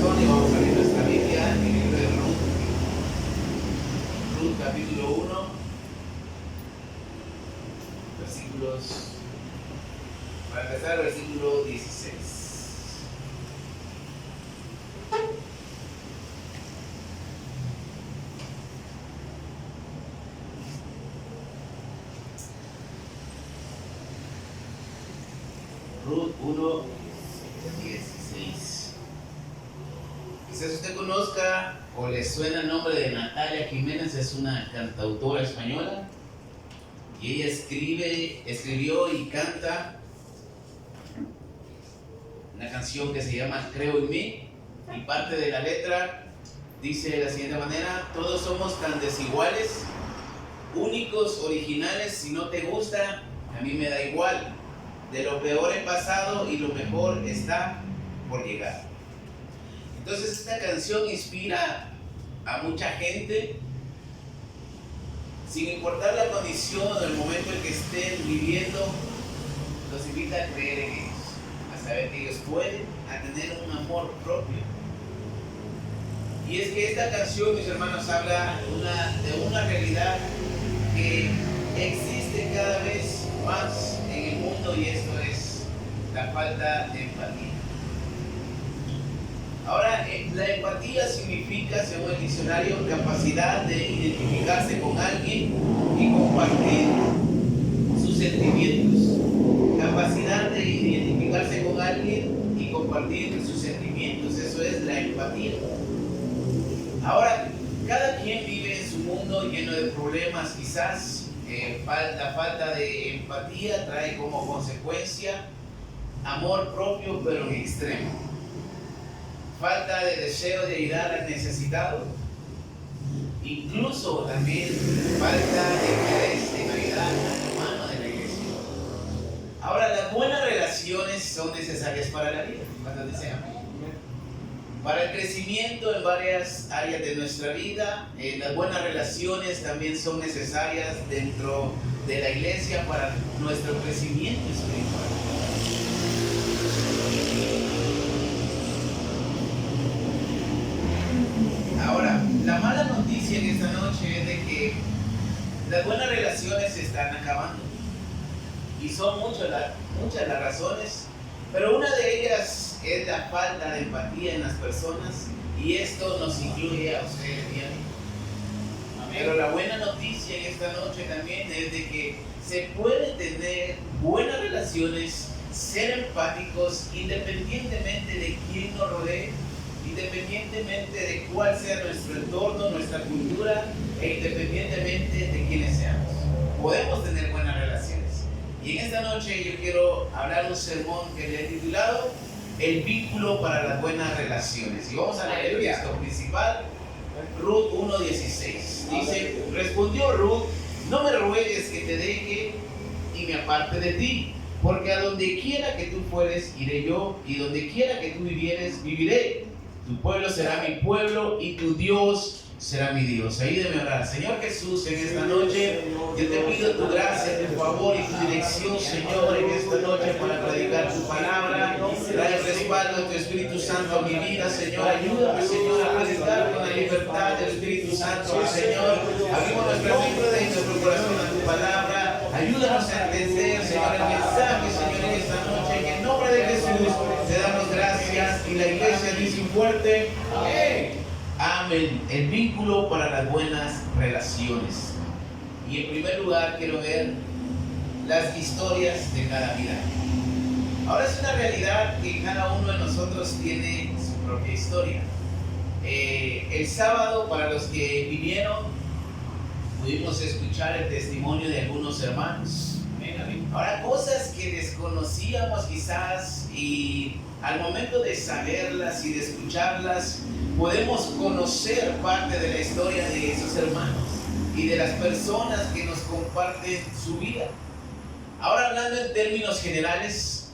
corazón y vamos a abrir nuestra Biblia en el libro de Ruth. Ruth capítulo 1, versículos, para empezar, versículo 16. Ruth 1, 16. Quizás usted conozca o le suena el nombre de Natalia Jiménez, es una cantautora española y ella escribió y canta una canción que se llama Creo en mí, y parte de la letra dice de la siguiente manera: todos somos tan desiguales, únicos, originales. Si no te gusta, a mí me da igual. De lo peor he pasado y lo mejor está por llegar. Entonces esta canción inspira a mucha gente, sin importar la condición o el momento en que estén viviendo. Los invita a creer en ellos, a saber que ellos pueden, a tener un amor propio. Y es que esta canción, mis hermanos, habla de una realidad que existe cada vez más en el mundo, y esto es la falta de empatía. Ahora, la empatía significa, según el diccionario, capacidad de identificarse con alguien y compartir sus sentimientos. Capacidad de identificarse con alguien y compartir sus sentimientos, eso es la empatía. Ahora, cada quien vive en su mundo lleno de problemas, quizás. La falta de empatía trae como consecuencia amor propio, pero en extremo. Falta de deseo de ayudar al necesitado. Incluso también falta de interés en ayudar al hermano de la iglesia. Ahora, las buenas relaciones son necesarias para la vida. ¿Cuántos dicen amén? Para el crecimiento en varias áreas de nuestra vida, las buenas relaciones también son necesarias dentro de la iglesia para nuestro crecimiento espiritual. Ahora, la mala noticia en esta noche es de que las buenas relaciones se están acabando. Y son muchas las razones, pero una de ellas es la falta de empatía en las personas, y esto nos incluye a ustedes y a mí. Pero la buena noticia en esta noche también es de que se puede tener buenas relaciones, ser empáticos independientemente de quién nos rodee, independientemente de cuál sea nuestro entorno, nuestra cultura, e independientemente de quiénes seamos. Podemos tener buenas relaciones. Y en esta noche yo quiero hablar un sermón que le he titulado El vínculo para las buenas relaciones. Y vamos a leer el texto principal, Ruth 1:16. Dice: respondió Ruth, no me ruegues que te deje y me aparte de ti, porque a donde quiera que tú fueres, iré yo, y donde quiera que tú vivieres, viviré. Tu pueblo será mi pueblo, y tu Dios será mi Dios. Ayúdame a orar. Señor Jesús, en esta noche yo te pido tu gracia, tu favor y tu dirección, Señor, en esta noche para predicar tu palabra. Trae el respaldo de tu Espíritu Santo a mi vida, Señor. Ayúdame, Señor, a predicar con la libertad del Espíritu Santo, Señor. Abrimos nuestra mente y nuestro corazón a tu palabra. Ayúdanos a entender, Señor, el mensaje, Señor, en esta noche. En el nombre de Jesús te damos gracias, y la iglesia dice fuerte: amén. Amén. El vínculo para las buenas relaciones. Y en primer lugar quiero ver las historias de cada vida. Ahora, es una realidad que cada uno de nosotros tiene su propia historia. El sábado, para los que vinieron, pudimos escuchar el testimonio de algunos hermanos. Ahora, cosas que desconocíamos quizás, y al momento de saberlas y de escucharlas, podemos conocer parte de la historia de esos hermanos y de las personas que nos comparten su vida. Ahora, hablando en términos generales,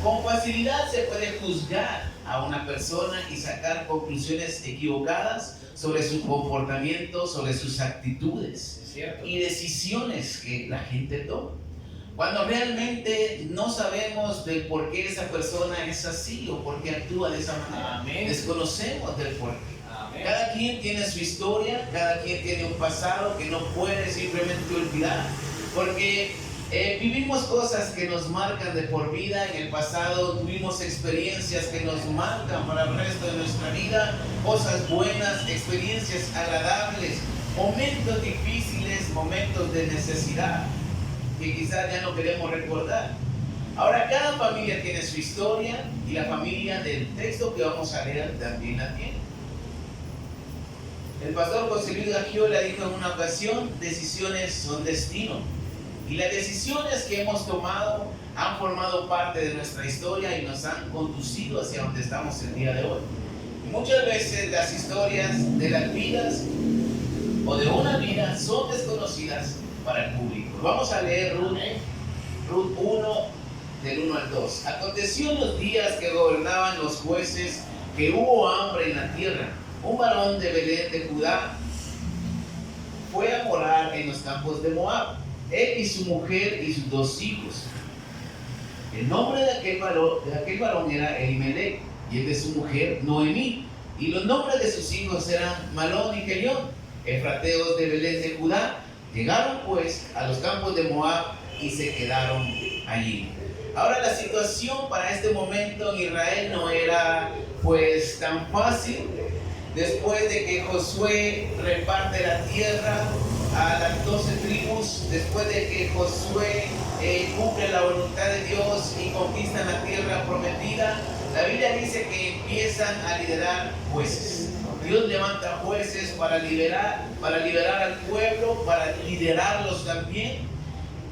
con facilidad se puede juzgar a una persona y sacar conclusiones equivocadas sobre su comportamiento, sobre sus actitudes y decisiones que la gente toma. cuando realmente no sabemos del por qué esa persona es así o por qué actúa de esa manera. Amén. Desconocemos del por qué. Amén. Cada quien tiene su historia, cada quien tiene un pasado que no puede simplemente olvidar, porque vivimos cosas que nos marcan de por vida. En el pasado tuvimos experiencias que nos marcan para el resto de nuestra vida, cosas buenas, experiencias agradables, momentos difíciles, momentos de necesidad que quizás ya no queremos recordar. Ahora, cada familia tiene su historia y la familia del texto que vamos a leer también la tiene. El pastor José Luis Gagiola dijo en una ocasión: decisiones son destino. Y las decisiones que hemos tomado han formado parte de nuestra historia y nos han conducido hacia donde estamos el día de hoy. Y muchas veces las historias de las vidas o de una vida son desconocidas para el público. Vamos a leer Ruth 1, del 1 al 2. Aconteció en los días que gobernaban los jueces que hubo hambre en la tierra. Un varón de Belén de Judá fue a morar en los campos de Moab, él y su mujer y sus 2 hijos. El nombre de aquel varón era Elimelech, y el de su mujer Noemí, y los nombres de sus hijos eran Malón y Kelión, efrateos de Belén de Judá. Llegaron pues a los campos de Moab y se quedaron allí. Ahora, la situación para este momento en Israel no era pues tan fácil. Después de que Josué reparte la tierra a las 12 tribus, después de que Josué cumple la voluntad de Dios y conquistan la tierra prometida, la Biblia dice que empiezan a liderar jueces. Dios levanta jueces para liberar al pueblo, para liderarlos también.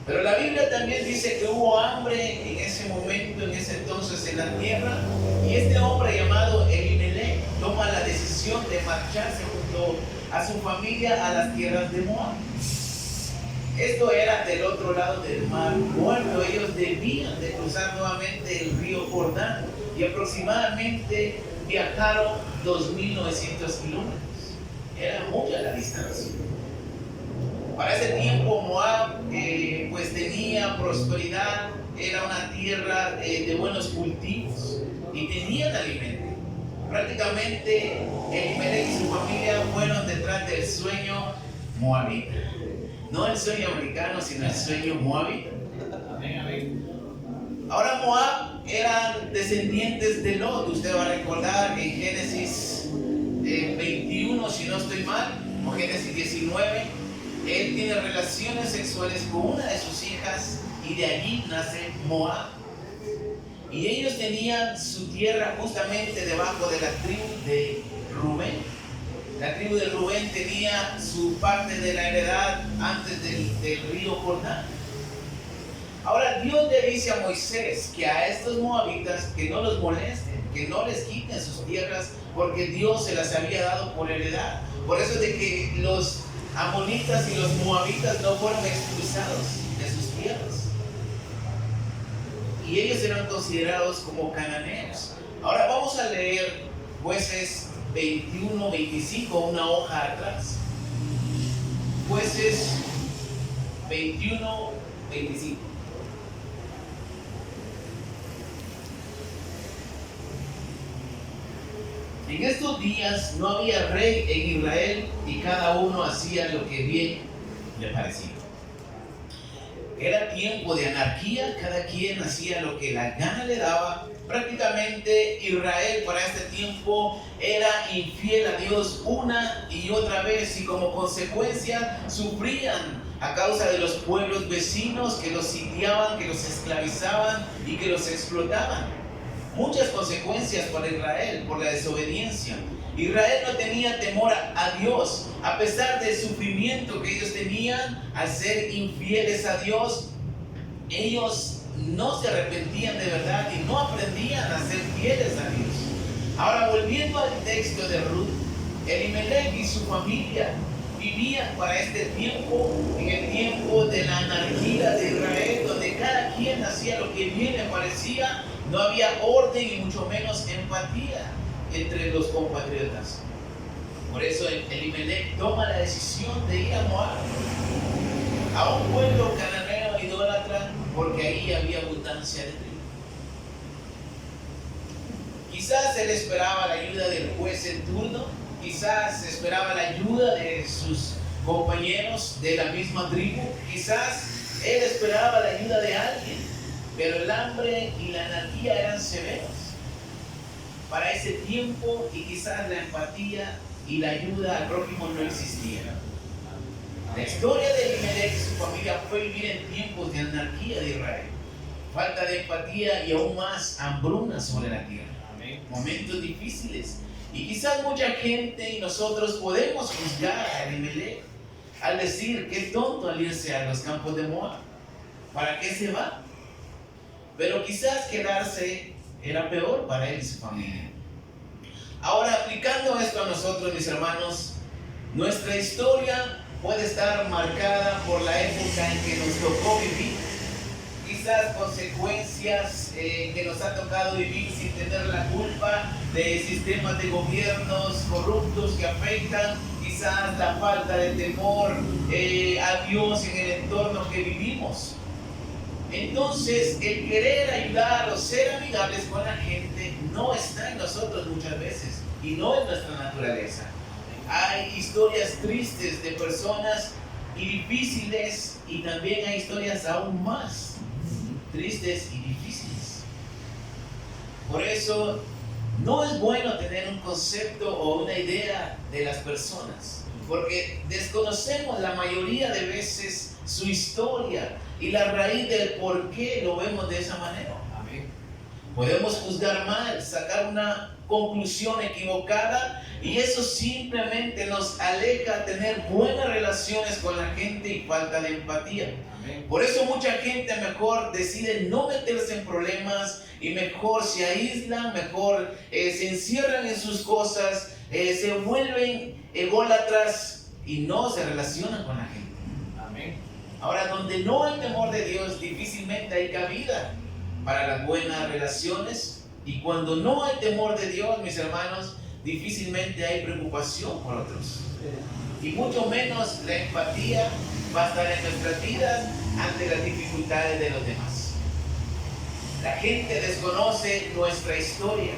Pero la Biblia también dice que hubo hambre en ese momento, en ese entonces en la tierra, y este hombre llamado Elimelech toma la decisión de marcharse junto a su familia a las tierras de Moab. Esto era del otro lado del mar Muerto. Ellos debían de cruzar nuevamente el río Jordán y aproximadamente viajaron 2.900 kilómetros. Era mucha la distancia. Para ese tiempo Moab pues tenía prosperidad, era una tierra de buenos cultivos y tenían alimento. Prácticamente Elimelech y su familia fueron detrás del sueño moabita. No el sueño americano, sino el sueño moabita. Amén, amén. Ahora Moab eran descendientes de Lot. Usted va a recordar en Génesis 21, si no estoy mal, o Génesis 19. Él tiene relaciones sexuales con una de sus hijas y de allí nace Moab. Y ellos tenían su tierra justamente debajo de la tribu de Rubén. La tribu de Rubén tenía su parte de la heredad antes del río Jordán. Ahora Dios le dice a Moisés que a estos moabitas que no los molesten, que no les quiten sus tierras, porque Dios se las había dado por heredad. Por eso es de que los amonitas y los moabitas no fueron expulsados de sus tierras. Y ellos eran considerados como cananeos. Ahora vamos a leer Jueces 21, 25, una hoja atrás. Jueces 21, 25. En estos días no había rey en Israel y cada uno hacía lo que bien le parecía. Era tiempo de anarquía, cada quien hacía lo que la gana le daba. Prácticamente Israel para este tiempo era infiel a Dios una y otra vez y como consecuencia sufrían a causa de los pueblos vecinos que los sitiaban, que los esclavizaban y que los explotaban. Muchas consecuencias para Israel por la desobediencia. Israel no tenía temor a Dios, a pesar del sufrimiento que ellos tenían al ser infieles a Dios. Ellos no se arrepentían de verdad y no aprendían a ser fieles a Dios. Ahora, volviendo al texto de Ruth, Elimelech y su familia vivían para este tiempo, en el tiempo de la anarquía de Israel, donde cada quien hacía lo que bien le parecía. No había orden y mucho menos empatía entre los compatriotas. Por eso Elimelech toma la decisión de ir a Moab, a un pueblo cananeo idólatra porque ahí había abundancia de trigo. Quizás él esperaba la ayuda del juez en turno, quizás esperaba la ayuda de sus compañeros de la misma tribu, quizás él esperaba la ayuda de alguien, pero el hambre y la anarquía eran severos para ese tiempo y quizás la empatía y la ayuda al prójimo no existía. La historia de Elimelech y su familia fue vivir en tiempos de anarquía de Israel, falta de empatía y aún más hambruna sobre la tierra. Momentos difíciles. Y quizás mucha gente y nosotros podemos juzgar a Elimelech al decir que es tonto al irse a los campos de Moab. ¿Para qué se va? Pero quizás quedarse era peor para él y su familia. Ahora, aplicando esto a nosotros, mis hermanos, nuestra historia puede estar marcada por la época en que nos tocó vivir. Quizás consecuencias que nos ha tocado vivir sin tener la culpa de sistemas de gobiernos corruptos que afectan, quizás la falta de temor a Dios en el entorno que vivimos. Entonces, el querer ayudar o ser amigables con la gente no está en nosotros muchas veces y no es nuestra naturaleza. Hay historias tristes de personas y difíciles y también hay historias aún más tristes y difíciles. Por eso no es bueno tener un concepto o una idea de las personas, porque desconocemos la mayoría de veces su historia y la raíz del por qué lo vemos de esa manera. Amén. Podemos juzgar mal, sacar una conclusión equivocada y eso simplemente nos aleja de tener buenas relaciones con la gente y falta de empatía. Amén. Por eso mucha gente mejor decide no meterse en problemas y mejor se aíslan, mejor se encierran en sus cosas, se vuelven ególatras y no se relacionan con la gente. Amén. Ahora, donde no hay temor de Dios, difícilmente hay cabida para las buenas relaciones. Y cuando no hay temor de Dios, mis hermanos, difícilmente hay preocupación por otros. Y mucho menos la empatía va a estar en nuestras vidas ante las dificultades de los demás. La gente desconoce nuestra historia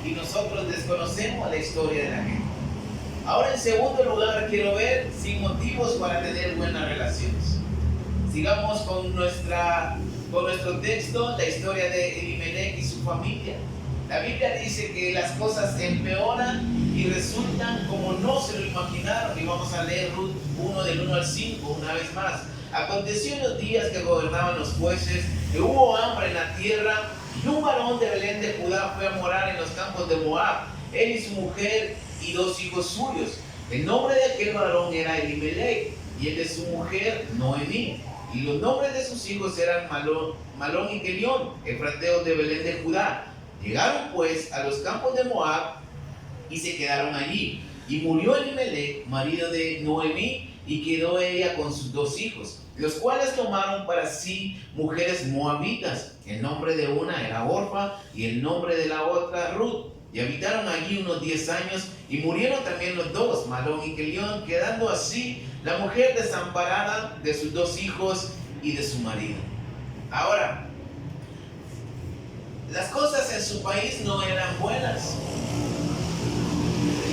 y nosotros desconocemos la historia de la gente. Ahora, en segundo lugar, quiero ver sin motivos para tener buenas relaciones. Sigamos con nuestro texto, la historia de Elimelech y su familia. La Biblia dice que las cosas empeoran y resultan como no se lo imaginaron. Y vamos a leer Ruth 1 del 1 al 5 una vez más. Aconteció en los días que gobernaban los jueces que hubo hambre en la tierra y un varón de Belén de Judá fue a morar en los campos de Moab, él y su mujer y 2 hijos suyos. El nombre de aquel varón era Elimelech y el de su mujer Noemí. Y los nombres de sus hijos eran Malón y Kelión, efrateos de Belén de Judá. Llegaron pues a los campos de Moab y se quedaron allí. Y murió Elimelech, marido de Noemí, y quedó ella con sus 2 hijos, los cuales tomaron para sí mujeres moabitas. El nombre de una era Orfa y el nombre de la otra Ruth. Y habitaron allí unos 10 años y murieron también los 2, Malón y Kelión, quedando así la mujer desamparada de sus 2 hijos y de su marido. Ahora, las cosas en su país no eran buenas.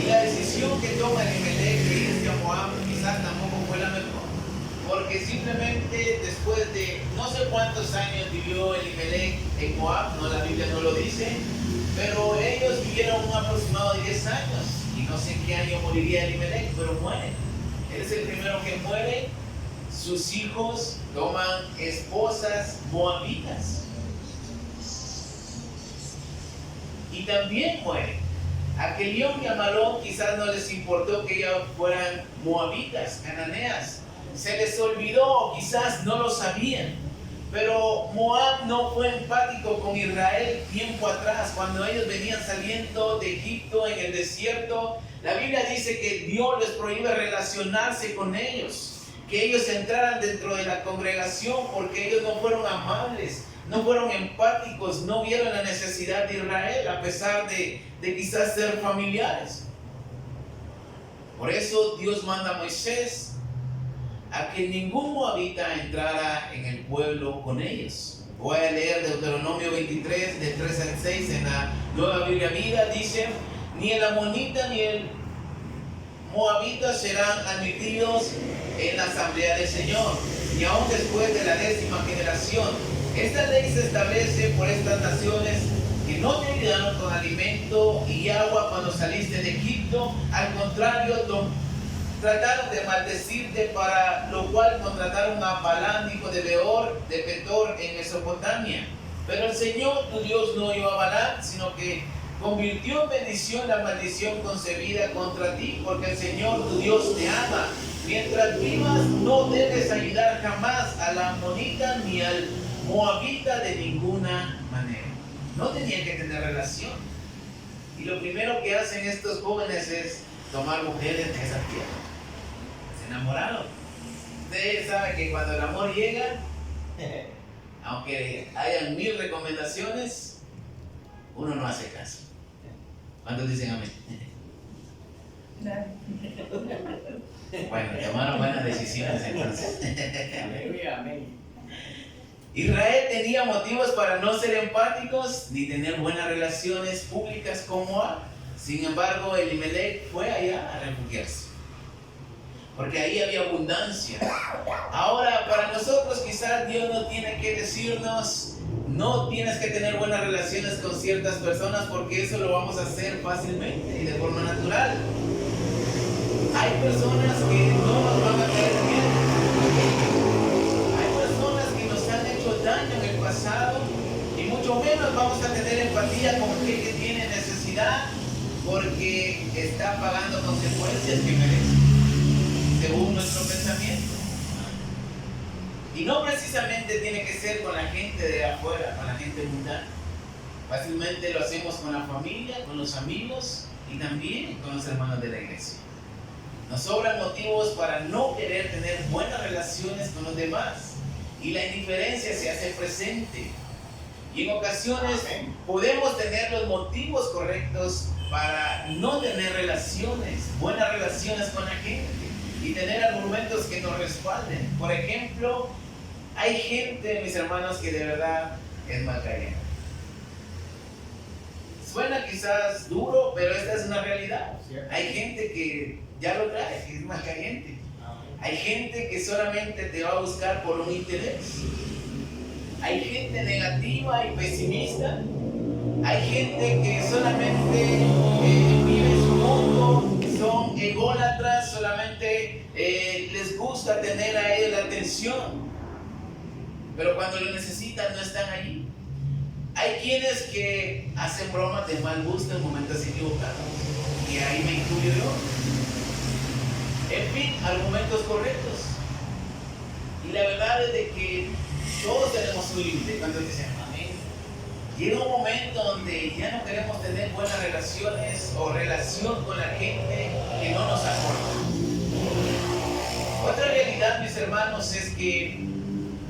Y la decisión que toma Elimelech de irse a Moab quizás tampoco fue la mejor. Porque simplemente después de no sé cuántos años vivió Elimelech en Moab, no, la Biblia no lo dice, pero ellos vivieron un aproximado de 10 años. Y no sé en qué año moriría Elimelech, pero muere. Él es el primero que muere. Sus hijos toman esposas moabitas. Y también muere. A Kelión y a Malón quizás no les importó que ellas fueran moabitas, cananeas. Se les olvidó, quizás no lo sabían. Pero Moab no fue empático con Israel tiempo atrás, cuando ellos venían saliendo de Egipto en el desierto. La Biblia dice que Dios les prohíbe relacionarse con ellos, que ellos entraran dentro de la congregación porque ellos no fueron amables, no fueron empáticos, no vieron la necesidad de Israel a pesar de quizás ser familiares. Por eso Dios manda a Moisés a que ningún moabita entrara en el pueblo con ellos. Voy a leer Deuteronomio 23, de 3 al 6 en la Nueva Biblia Vida. Dice: ni el amonita ni el moabita serán admitidos en la asamblea del Señor, ni aun después de la 10ª generación. Esta ley se establece por estas naciones que no te ayudaron con alimento y agua cuando saliste de Egipto. Al contrario, trataron de maldecirte, para lo cual contrataron a Balaam, hijo de Beor, de Petor, en Mesopotamia. Pero el Señor tu Dios no oyó a Balaam, sino que convirtió en bendición la maldición concebida contra ti, porque el Señor tu Dios te ama. Mientras vivas, no debes ayudar jamás a la amonita ni al moabita de ninguna manera. No tenían que tener relación. Y lo primero que hacen estos jóvenes es tomar mujeres de esa tierra. Se enamoraron. Ustedes saben que cuando el amor llega, aunque hayan 1000 recomendaciones, uno no hace caso. ¿Cuántos dicen amén? Bueno, tomaron buenas decisiones entonces. Amén. Israel tenía motivos para no ser empáticos ni tener buenas relaciones públicas con Moab. Sin embargo, Elimelech fue allá a refugiarse, porque ahí había abundancia. Ahora, para nosotros quizás Dios no tiene que decirnos: no tienes que tener buenas relaciones con ciertas personas, porque eso lo vamos a hacer fácilmente y de forma natural. Hay personas que no nos van a caer bien. Hay personas que nos han hecho daño en el pasado, y mucho menos vamos a tener empatía con aquel que tiene necesidad, porque está pagando consecuencias que merece, según nuestro pensamiento. Y no precisamente tiene que ser con la gente de afuera, con la gente mundana. Fácilmente lo hacemos con la familia, con los amigos y también con los hermanos de la iglesia. Nos sobran motivos para no querer tener buenas relaciones con los demás, y la indiferencia se hace presente. Y en ocasiones podemos tener los motivos correctos para no tener buenas relaciones con la gente, y tener argumentos que nos respalden. Por ejemplo, hay gente, mis hermanos, que de verdad es malcayente. Suena quizás duro, pero esta es una realidad. Hay gente que ya lo trae, que es malcayente. Hay gente que solamente te va a buscar por un interés. Hay gente negativa y pesimista. Hay gente que solamente vive en su mundo, son ególatras, solamente les gusta tener a ellos la atención, pero cuando lo necesitan no están allí. Hay quienes que hacen bromas de mal gusto en momentos equivocados, y ahí me incluyo yo. En fin, argumentos correctos. Y la verdad es de que todos tenemos un límite. Cuando dicen amén, llega un momento donde ya no queremos tener buenas relaciones o relación con la gente que no nos aporta. Otra realidad, mis hermanos, es que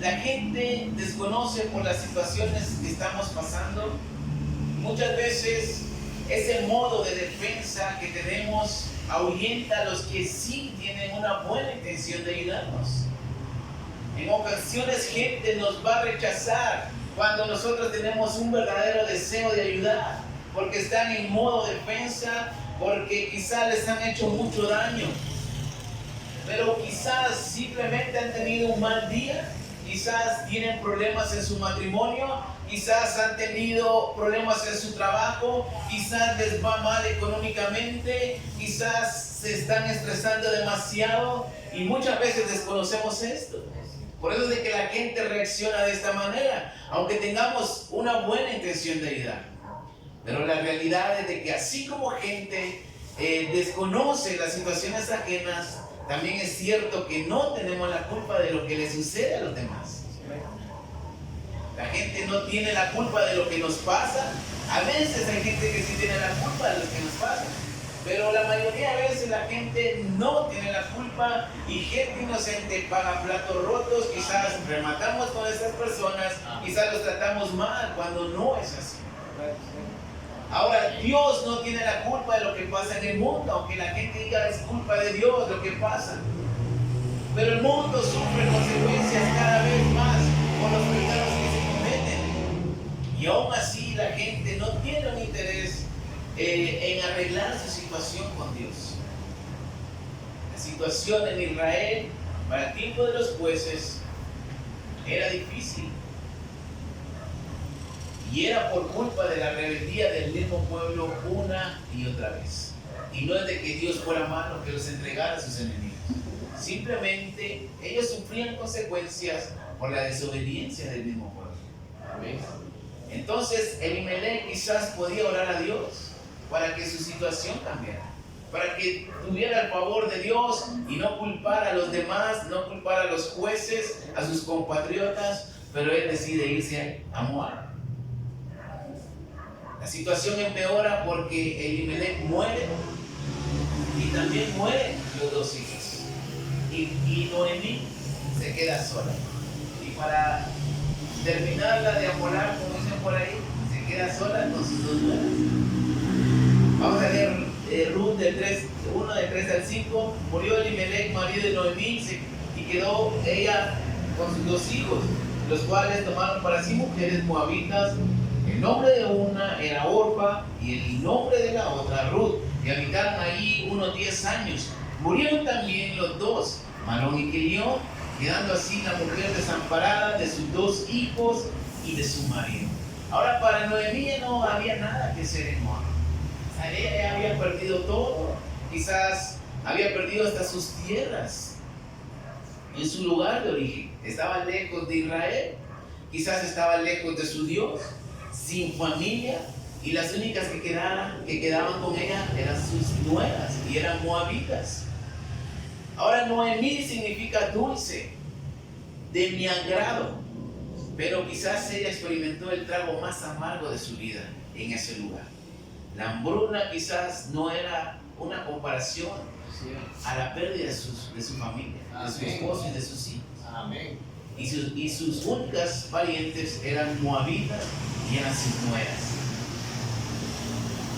la gente desconoce por las situaciones que estamos pasando. Muchas veces ese modo de defensa que tenemos ahuyenta a los que sí tienen una buena intención de ayudarnos. En ocasiones gente nos va a rechazar cuando nosotros tenemos un verdadero deseo de ayudar, porque están en modo defensa, porque quizás les han hecho mucho daño, pero quizás simplemente han tenido un mal día, quizás tienen problemas en su matrimonio, quizás han tenido problemas en su trabajo, quizás les va mal económicamente, quizás se están estresando demasiado, y muchas veces desconocemos esto. Por eso es de que la gente reacciona de esta manera, aunque tengamos una buena intención de ayudar. Pero la realidad es de que así como gente desconoce las situaciones ajenas, también es cierto que no tenemos la culpa de lo que le sucede a los demás. La gente no tiene la culpa de lo que nos pasa. A veces hay gente que sí tiene la culpa de lo que nos pasa, pero la mayoría de veces la gente no tiene la culpa, y gente inocente paga platos rotos. Quizás rematamos con esas personas, quizás los tratamos mal, cuando no es así. Ahora, Dios no tiene la culpa de lo que pasa en el mundo, aunque la gente diga es culpa de Dios lo que pasa. Pero el mundo sufre consecuencias cada vez más por los pecados que se cometen. Y aún así la gente no tiene un interés en arreglar su situación con Dios. La situación en Israel para el tiempo de los jueces era difícil. Y era por culpa de la rebeldía del mismo pueblo una y otra vez. Y no es de que Dios fuera malo que los entregara a sus enemigos. Simplemente ellos sufrían consecuencias por la desobediencia del mismo pueblo. ¿Ves? Entonces Elimelech quizás podía orar a Dios para que su situación cambiara, para que tuviera el favor de Dios y no culpara a los demás, no culpara a los jueces, a sus compatriotas, pero él decide irse a Moab. La situación empeora porque Elimelech muere y también mueren los dos hijos. Y Noemí se queda sola. Y para terminarla de amolar, como dicen por ahí, se queda sola con sus dos nueras. Vamos a leer Ruth del 1 del 3 al 5. Murió Elimelech, marido de Noemí, y quedó ella con sus dos hijos, los cuales tomaron para sí mujeres moabitas. El nombre de una era Orfa y el nombre de la otra Ruth, y habitaron allí unos 10 años. Murieron también los dos, Malón y Quilión, quedando así la mujer desamparada de sus dos hijos y de su marido. Ahora para Noemí no había nada que hacer en Moab. O sea, ella había perdido todo, quizás había perdido hasta sus tierras en su lugar de origen. Estaba lejos de Israel, quizás estaba lejos de su Dios, sin familia, y las únicas que quedaban con ella eran sus nueras y eran moabitas. Ahora Noemí significa dulce, de mi agrado, pero quizás ella experimentó el trago más amargo de su vida en ese lugar. La hambruna quizás no era una comparación a la pérdida de su familia, de su esposo y de sus hijos. Amén. Y sus únicas parientes eran moabitas y eran sus nueras.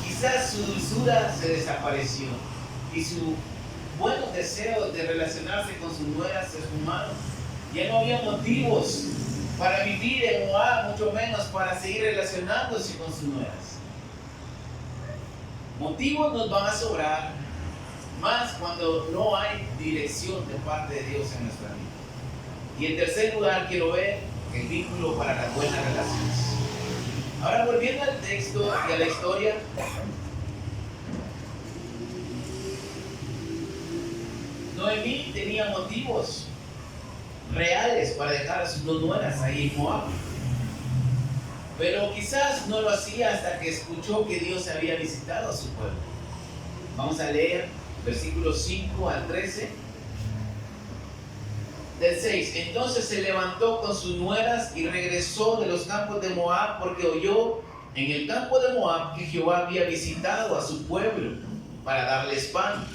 Quizás su dulzura se desapareció y su buenos deseos de relacionarse con sus nueras se esfumaron. Ya no había motivos para vivir en Moab, mucho menos para seguir relacionándose con sus nueras. Motivos nos van a sobrar, más cuando no hay dirección de parte de Dios en nuestra vida. Y en tercer lugar quiero ver el vínculo para las buenas relaciones. Ahora volviendo al texto y a la historia, Noemí tenía motivos reales para dejar a sus dos nueras ahí en Moab. Pero quizás no lo hacía hasta que escuchó que Dios había visitado a su pueblo. Vamos a leer versículos 5 al 13. Del 6. Entonces se levantó con sus nueras y regresó de los campos de Moab, porque oyó en el campo de Moab que Jehová había visitado a su pueblo para darles pan.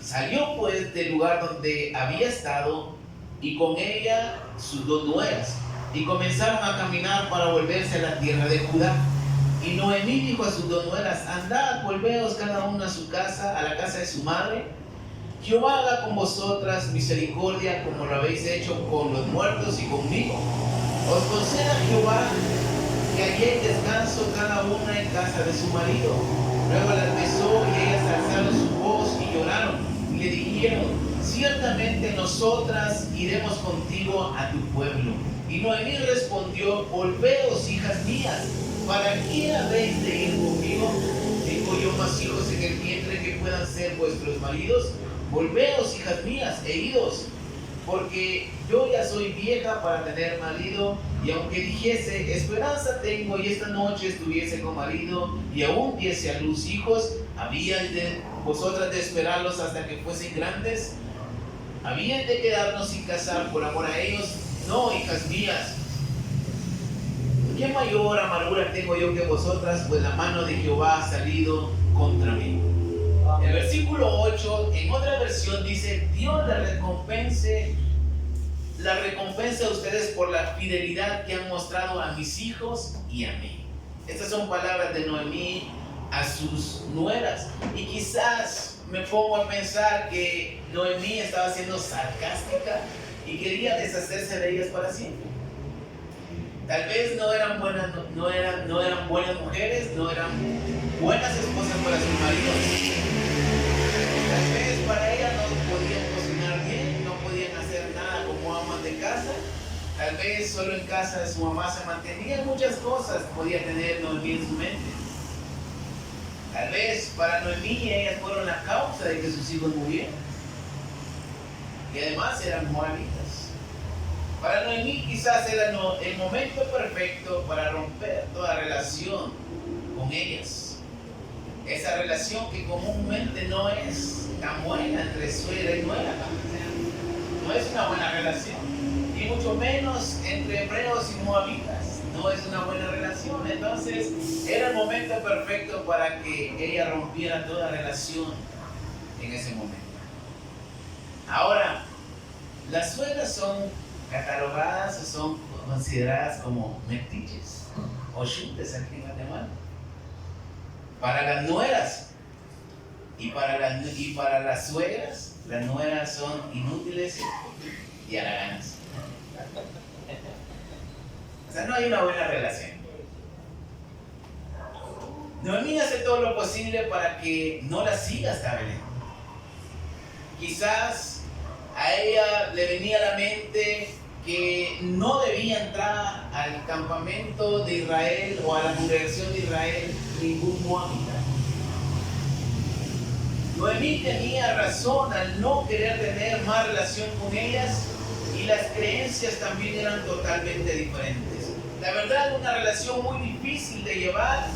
Salió pues del lugar donde había estado y con ella sus dos nueras, y comenzaron a caminar para volverse a la tierra de Judá. Y Noemí dijo a sus dos nueras: andad, volveos cada una a su casa, a la casa de su madre. Jehová haga con vosotras misericordia como lo habéis hecho con los muertos y conmigo. Os conceda Jehová que halléis descanso cada una en casa de su marido. Luego las besó y ellas alzaron su voz y lloraron. Y le dijeron: ciertamente nosotras iremos contigo a tu pueblo. Y Noemí respondió: volveos, hijas mías, ¿para qué habéis de ir conmigo? ¿Tengo yo más hijos en el vientre que puedan ser vuestros maridos? Volveos, hijas mías, e idos, porque yo ya soy vieja para tener marido, y aunque dijese, esperanza tengo, y esta noche estuviese con marido, y aún diese a luz hijos, ¿habíais de vosotras de esperarlos hasta que fuesen grandes? ¿Habíais de quedarnos sin casar por amor a ellos? No, hijas mías. ¿Qué mayor amargura tengo yo que vosotras? Pues la mano de Jehová ha salido contra mí. El versículo 8, en otra versión dice: Dios la recompense a ustedes por la fidelidad que han mostrado a mis hijos y a mí. Estas son palabras de Noemí a sus nueras. Y quizás me pongo a pensar que Noemí estaba siendo sarcástica y quería deshacerse de ellas para siempre. Tal vez no eran buenas mujeres, no eran buenas esposas para sus maridos. Tal vez para ellas no podían cocinar bien, no podían hacer nada como amas de casa. Tal vez solo en casa de su mamá se mantenía, muchas cosas podía tener Noemí en su mente. Tal vez para Noemí ellas fueron la causa de que sus hijos murieran. Y además eran moabitas. Para Noemí quizás era el momento perfecto para romper toda relación con ellas. Esa relación que comúnmente no es tan buena entre suegra y nuera. No es una buena relación. Y mucho menos entre hebreos y moabitas. No es una buena relación. Entonces era el momento perfecto para que ella rompiera toda relación en ese momento. Ahora, las suegras son catalogadas o son consideradas como metiches o chutes aquí en Guatemala. Para las nueras y para las suegras, las nueras son inútiles y haraganas. O sea, no hay una buena relación. Noemí hace todo lo posible para que no la siga hasta Belén. Quizás a ella le venía a la mente que no debía entrar al campamento de Israel o a la congregación de Israel ningún moabita. Noemí tenía razón al no querer tener más relación con ellas y las creencias también eran totalmente diferentes. La verdad, una relación muy difícil de llevar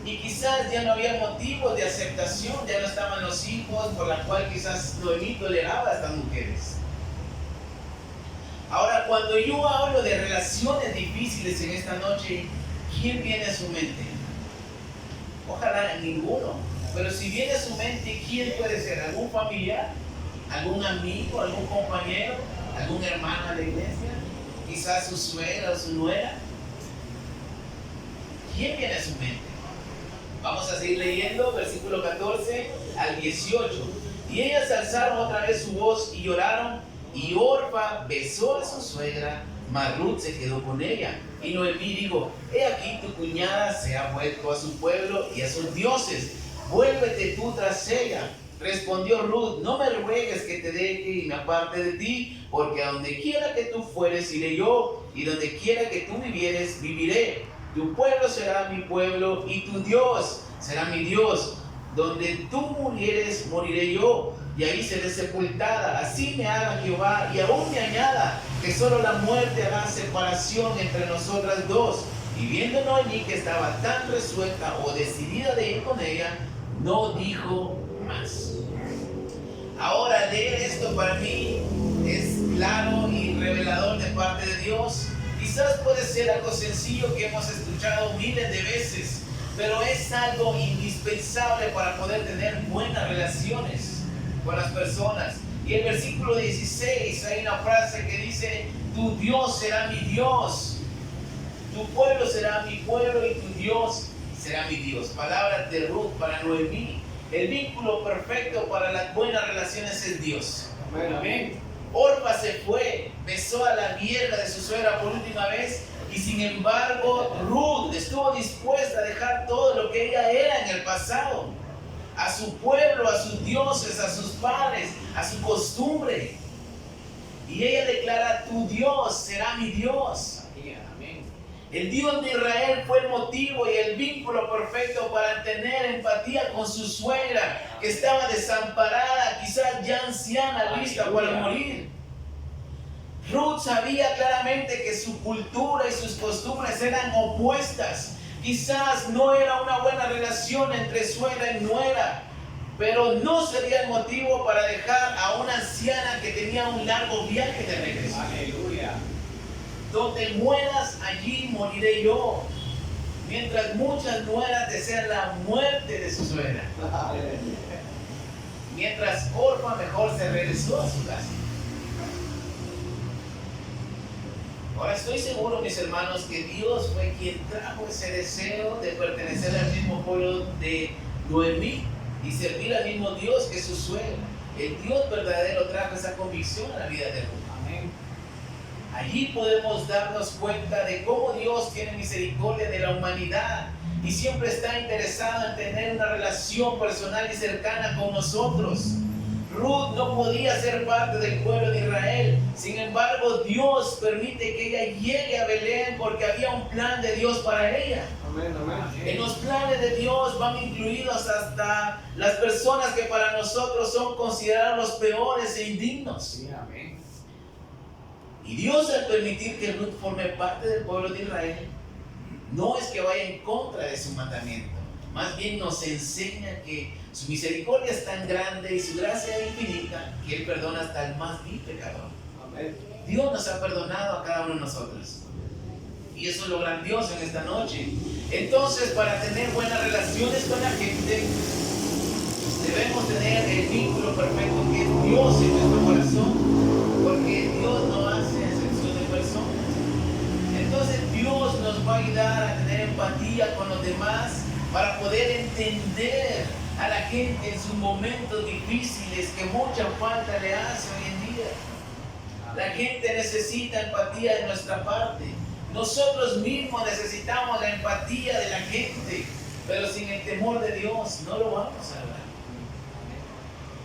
y quizás ya no había motivos de aceptación, ya no estaban los hijos por la cual quizás Noemí toleraba a estas mujeres. Ahora, cuando yo hablo de relaciones difíciles en esta noche, ¿quién viene a su mente? Ojalá ninguno, pero si viene a su mente, ¿quién puede ser? ¿Algún familiar? ¿Algún amigo? ¿Algún compañero? ¿Algún hermano de la iglesia? ¿Quizás su suegra o su nuera? ¿Quién viene a su mente? Vamos a seguir leyendo, versículo 14 al 18. Y ellas alzaron otra vez su voz y lloraron, y Orfa besó a su suegra, mas Ruth se quedó con ella. Y Noemí dijo: he aquí tu cuñada se ha vuelto a su pueblo y a sus dioses, vuélvete tú tras ella. Respondió Ruth: no me ruegues que te deje y me aparte de ti, porque a donde quiera que tú fueres iré yo, y donde quiera que tú vivieres viviré. Tu pueblo será mi pueblo y tu Dios será mi Dios. Donde tú murieres, moriré yo, y ahí seré sepultada. Así me haga Jehová, y aún me añada, que solo la muerte hará separación entre nosotras dos. Y viendo Noemí que estaba tan resuelta o decidida de ir con ella, no dijo más. Ahora, leer esto para mí es claro y revelador de parte de Dios. Quizás puede ser algo sencillo que hemos escuchado miles de veces, pero es algo indispensable para poder tener buenas relaciones con las personas. Y el versículo 16 hay una frase que dice: tu Dios será mi Dios, tu pueblo será mi pueblo y tu Dios será mi Dios. Palabras de Ruth para Noemí. El vínculo perfecto para las buenas relaciones es Dios. Amén. Orfa se fue, besó a la vieja de su suegra por última vez, y sin embargo Ruth estuvo dispuesta a dejar todo lo que ella era en el pasado, a su pueblo, a sus dioses, a sus padres, a su costumbre. Y ella declara: tu Dios será mi Dios. El Dios de Israel fue el motivo y el vínculo perfecto para tener empatía con su suegra, que estaba desamparada, quizás ya anciana, lista para morir. Ruth sabía claramente que su cultura y sus costumbres eran opuestas. Quizás no era una buena relación entre suegra y nuera, pero no sería el motivo para dejar a una anciana que tenía un largo viaje de regreso. Aleluya. Donde mueras, allí moriré yo. Mientras muchas nueras desean la muerte de su suegra. Mientras Orfa mejor se regresó a su casa. Ahora estoy seguro, mis hermanos, que Dios fue quien trajo ese deseo de pertenecer al mismo pueblo de Noemí y servir al mismo Dios que su suegra. El Dios verdadero trajo esa convicción a la vida de Ruth. Amén. Allí podemos darnos cuenta de cómo Dios tiene misericordia de la humanidad y siempre está interesado en tener una relación personal y cercana con nosotros. Ruth no podía ser parte del pueblo de Israel. Sin embargo, Dios permite que ella llegue a Belén porque había un plan de Dios para ella. Amén, amén. En los planes de Dios van incluidos hasta las personas que para nosotros son considerados los peores e indignos. Sí, amén. Y Dios, al permitir que Ruth forme parte del pueblo de Israel, no es que vaya en contra de su mandamiento. Más bien nos enseña que su misericordia es tan grande y su gracia es infinita que Él perdona hasta el más vil pecador. Amén. Dios nos ha perdonado a cada uno de nosotros. Y eso es lo grandioso en esta noche. Entonces, para tener buenas relaciones con la gente, debemos tener el vínculo perfecto que es Dios en nuestro corazón, porque Dios no hace excepción de personas. Entonces, Dios nos va a ayudar a tener empatía con los demás para poder entender a la gente en sus momentos difíciles que mucha falta le hace hoy en día. La gente necesita empatía de nuestra parte. Nosotros mismos necesitamos la empatía de la gente, pero sin el temor de Dios no lo vamos a lograr.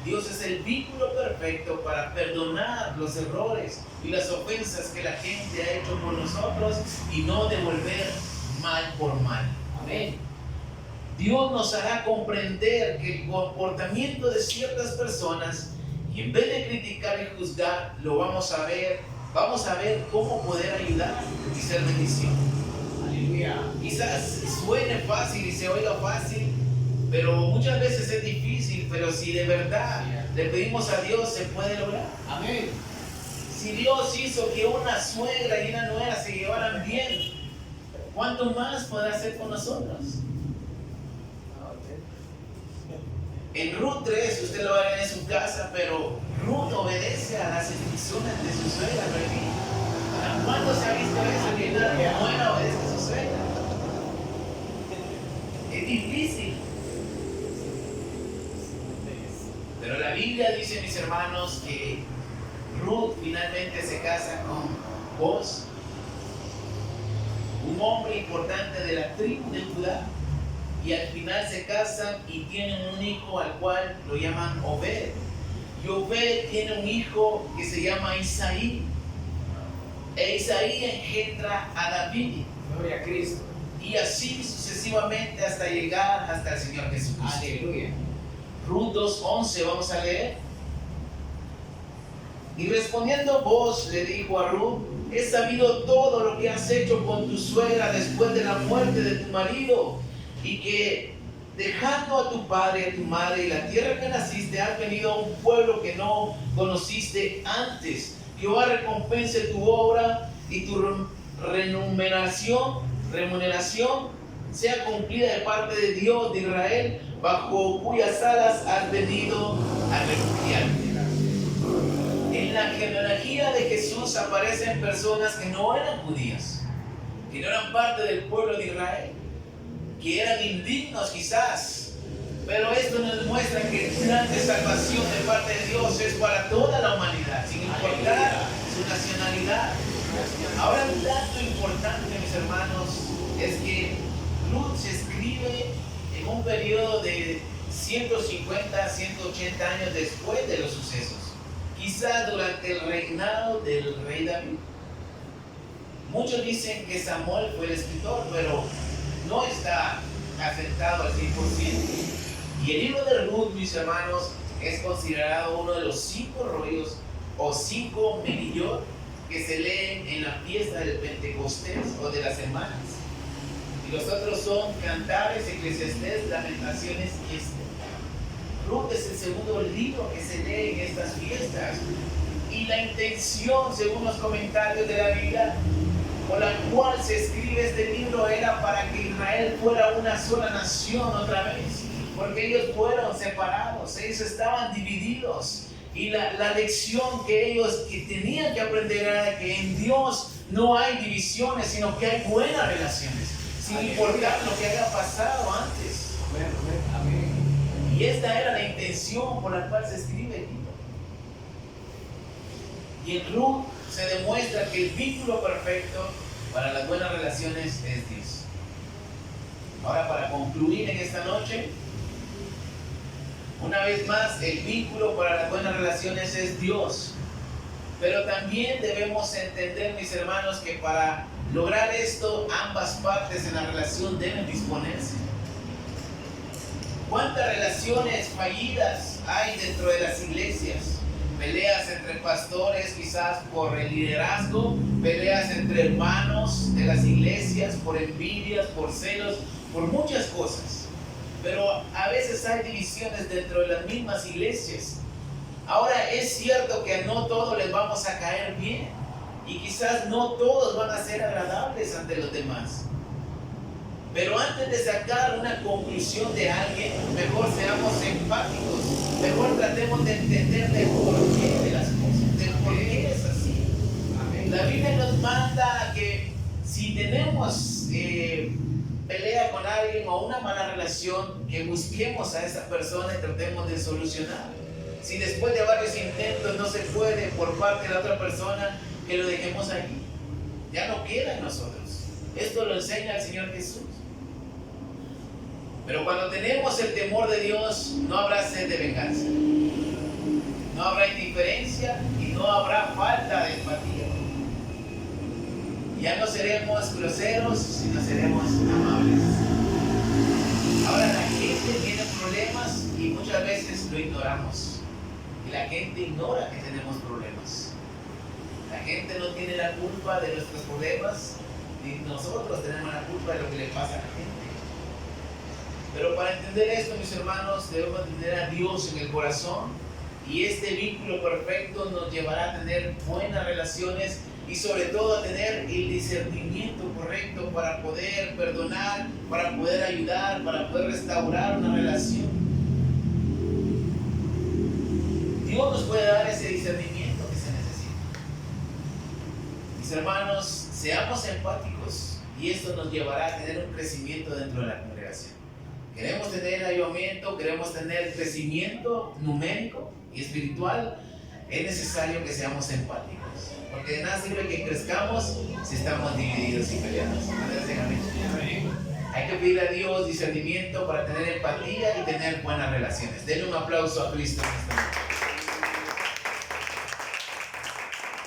Dios es el vínculo perfecto para perdonar los errores y las ofensas que la gente ha hecho por nosotros y no devolver mal por mal. Amén. Dios nos hará comprender que el comportamiento de ciertas personas, y en vez de criticar y juzgar, lo vamos a ver cómo poder ayudar y ser bendición. Aleluya. Quizás suene fácil y se oiga fácil, pero muchas veces es difícil, pero si de verdad le pedimos a Dios, se puede lograr. Amén. Si Dios hizo que una suegra y una nuera se llevaran bien, ¿cuánto más podrá hacer con nosotros? En Ruth 3, usted lo va a ver en su casa, pero Ruth obedece a las instrucciones de su suegra. ¿Cuándo se ha visto eso? Que una nuera obedece a su suegra. Es difícil. Pero la Biblia dice, mis hermanos, que Ruth finalmente se casa con Boaz, un hombre importante de la tribu de Judá. Y al final se casan y tienen un hijo al cual lo llaman Obed. Y Obed tiene un hijo que se llama Isaí. E Isaí engendra a David. Gloria a Cristo. Y así sucesivamente hasta llegar hasta el Señor Jesucristo. Aleluya. Ruth 2:11 vamos a leer. Y respondiendo Boaz le dijo a Ruth: he sabido todo lo que has hecho con tu suegra después de la muerte de tu marido, y que dejando a tu padre y a tu madre y la tierra que naciste, has venido a un pueblo que no conociste antes. Jehová recompense tu obra y tu remuneración sea cumplida de parte de Dios de Israel, bajo cuyas alas has venido a refugiarte. En la genealogía de Jesús aparecen personas que no eran judías, que no eran parte del pueblo de Israel, que eran indignos quizás, pero esto nos muestra que el plan de salvación de parte de Dios es para toda la humanidad, sin importar su nacionalidad. Ahora, un dato importante, mis hermanos, es que Ruth se escribe en un periodo de 150, 180 años después de los sucesos, quizás durante el reinado del rey David. Muchos dicen que Samuel fue el escritor, pero no está aceptado al 100%. Y el libro de Ruth, mis hermanos, es considerado uno de los 5 rollos o 5 melillot que se leen en la fiesta del Pentecostés o de las semanas. Y los otros son Cantares, Eclesiastés, Lamentaciones y Esther. Ruth es el segundo libro que se lee en estas fiestas. Y la intención, según los comentarios de la Biblia, por la cual se escribe este libro, era para que Israel fuera una sola nación otra vez, porque ellos fueron separados, ellos estaban divididos, y la lección que ellos tenían que aprender era que en Dios no hay divisiones, sino que hay buenas relaciones, sin importar lo que haya pasado antes. Amén. Y esta era la intención por la cual se escribe el libro. Y en Ruth se demuestra que el vínculo perfecto para las buenas relaciones es Dios. Ahora, para concluir en esta noche, una vez más, el vínculo para las buenas relaciones es Dios. Pero también debemos entender, mis hermanos, que para lograr esto, ambas partes en la relación deben disponerse. ¿Cuántas relaciones fallidas hay dentro de las iglesias? Peleas entre pastores, quizás por el liderazgo, peleas entre hermanos de las iglesias, por envidias, por celos, por muchas cosas. Pero a veces hay divisiones dentro de las mismas iglesias. Ahora, es cierto que no todos les vamos a caer bien y quizás no todos van a ser agradables ante los demás. Pero antes de sacar una conclusión de alguien, mejor seamos empáticos, mejor tratemos de entender el porqué de las cosas, del por qué es así. La Biblia nos manda que si tenemos pelea con alguien o una mala relación, que busquemos a esa persona y tratemos de solucionar. Si después de varios intentos no se puede por parte de la otra persona, que lo dejemos ahí. Ya no queda en nosotros. Esto lo enseña el Señor Jesús. Pero cuando tenemos el temor de Dios, no habrá sed de venganza. No habrá indiferencia y no habrá falta de empatía. Ya no seremos groseros, sino seremos amables. Ahora la gente tiene problemas y muchas veces lo ignoramos. Y la gente ignora que tenemos problemas. La gente no tiene la culpa de nuestros problemas, ni nosotros tenemos la culpa de lo que le pasa a la gente. Pero para entender esto, mis hermanos, debemos tener a Dios en el corazón, y este vínculo perfecto nos llevará a tener buenas relaciones y sobre todo a tener el discernimiento correcto para poder perdonar, para poder ayudar, para poder restaurar una relación. Dios nos puede dar ese discernimiento que se necesita. Mis hermanos, seamos empáticos y esto nos llevará a tener un crecimiento dentro de la congregación. Queremos tener avivamiento, queremos tener crecimiento numérico y espiritual, es necesario que seamos empáticos. Porque de nada sirve que crezcamos si estamos divididos y peleados. Hay que pedir a Dios discernimiento para tener empatía y tener buenas relaciones. Denle un aplauso a Cristo en esta noche.